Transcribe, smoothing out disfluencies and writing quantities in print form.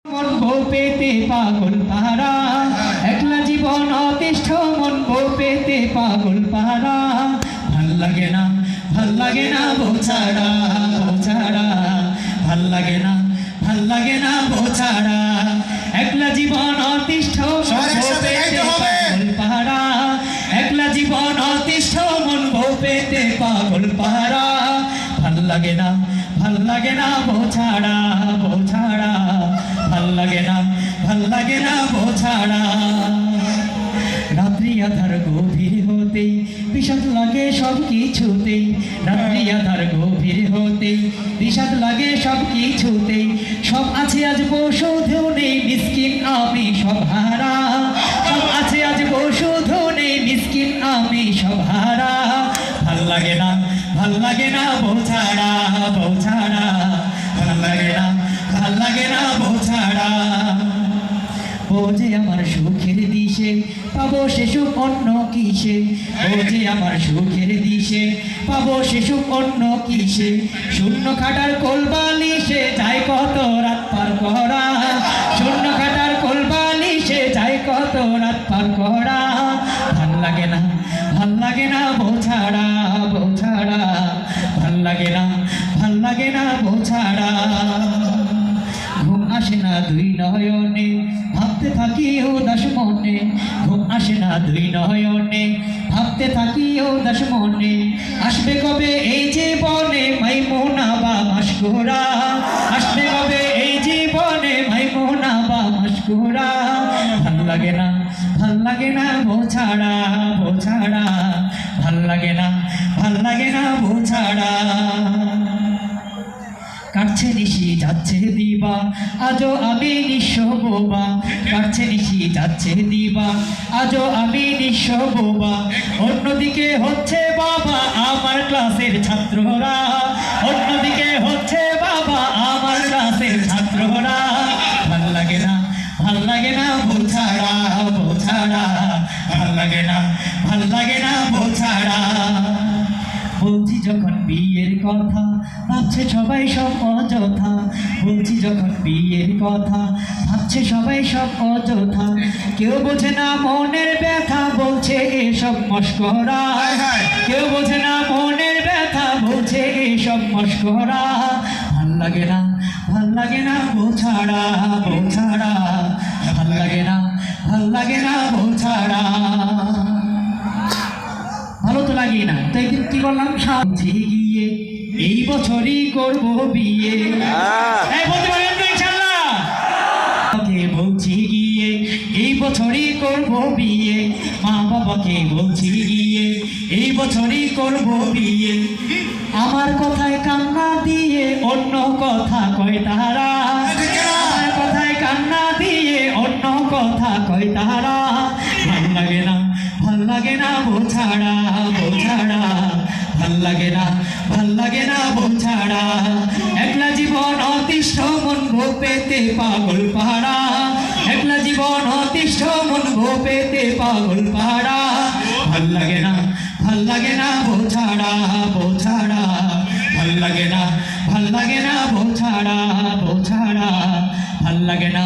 মন বউ পেতে পাগল পাহারা, একলা জীবন অতিষ্ঠ মন বউ পেতে পাগল পাহারা। ভাল লাগে না, ভাল লাগে না বউ ছাড়া, বউ ছাড়া ভাল লাগে না, ভাল লাগে না বউ ছাড়া। একলা জীবন অতিষ্ঠ মন বউ পেতে পাগল পাহারা, একলা জীবন অতিষ্ঠ মন বউ পেতে পাগল পাহারা। ভাল লাগে না, ভাল লাগে না বউ ছাড়া, বউ ছাড়া ভাল লাগে না, ভাল লাগে না বউ ছাড়া। রাত্রি আধার গভীর হতেই বিষাদ লাগে সব কিছুতেই, রাত্রি আধার গভীর হতেই বিষাদ লাগে সব কিছুতেই। সব আছে আজ বসুধেও নেই মিসকিন আমি সব হারা, সব আছে আজ বসুধেও নেই মিসকিন আমি সব হারা। ভাল লাগে না, ভাল লাগে না বউ ছাড়া, বউ ছাড়া ভাল লাগে না, ভাল লাগে না বউ ছাড়া। ও যে আমার সুখের দিশে পাবো সে সুখ অন্য কিসে, ও যে আমার সুখের দিশে পাবো সে সুখ অন্য কিসে। শূন্য খাটার কোলবালিশে যায় কত রাত পার করা, শূন্য খাটার কোলবালিশে যায় কত রাত পার করা। ভাল লাগে না, ভাল লাগে না বউ ছাড়া, বউ ছাড়া ভাল লাগে না, ভাল লাগে না বউ ছাড়া। ঘুম আসে না দুই নয়নে ভাবতে থাকি উদাস মনে, ঘুম আসে না দুই নয়নে ভাবতে থাকি উদাস মনে। আসবে কবে এই জীবনে মাইমুনা বা মাসকুরা, আসবে কবে এই জীবনে মাইমুনা বা মাসকুরা। ভাল লাগে না, ভাল লাগে না বউ ছাড়া, বউ ছাড়া ভাল লাগে না, ভাল লাগে না বউ ছাড়া। কাটছে নিশি যাচ্ছে দিবা আজও আমি নিঃস্ব বোবা, কাটছে নিশি যাচ্ছে দিবা আজও আমি নিঃস্ব বোবা। অন্যদিকে হচ্ছে বাবা আমার ক্লাসের ছাত্ররা, অন্যদিকে হচ্ছে বাবা আমার ক্লাসের ছাত্ররা। ভাল লাগে না, ভাল লাগে না বউ ছাড়া, বউ ছাড়া ভাল লাগে না, ভাল লাগে না বউ ছাড়া। বলছি যখন বিয়ের কথা ভাবছে সবাই সব অযথা, বলছি যখন বিয়ের কথা ভাবছে সবাই সব অযথা। কেউ বোঝে না মনের ব্যথা বলছে এসব মস্করা, কেউ বোঝে না মনের ব্যথা বলছে এসব মস্করা। ভাল লাগে না, ভাল লাগে না বউ ছাড়া, বউ ছাড়া ভাল লাগে না, ভাল লাগে না বউ ছাড়া। ভালো তো লাগে না, তাই কি করলাম সাথে গিয়ে এই বছরই করবো বিয়ে। বলতে পারেন তো ইনশাআল্লাহ? বলছি গিয়ে এই বছরই করবো বিয়ে, মা বাবাকে বলছি গিয়ে এই বছরই করবো বিয়ে। আমার কথায় কান্না দিয়ে অন্য কথা কয় তারা, আমার কথায় কান্না দিয়ে অন্য কথা কয় তারা। ভাল লাগে না, ভাল লাগে না বউ ছাড়া, বউ ছাড়া ভাল লাগে না, ভাল লাগে না বউ ছাড়া। একলা জীবন অতিষ্ঠ মন বউ পেতে পাগল পাহারা, একলা জীবন অতিষ্ঠ মন বউ পেতে পাগল পাহারা। ভাল লাগে না, ভাল লাগে না বউ ছাড়া, বউ ছাড়া ভাল লাগে না, ভাল লাগে না বউ ছাড়া, বউ ছাড়া ভাল লাগে না।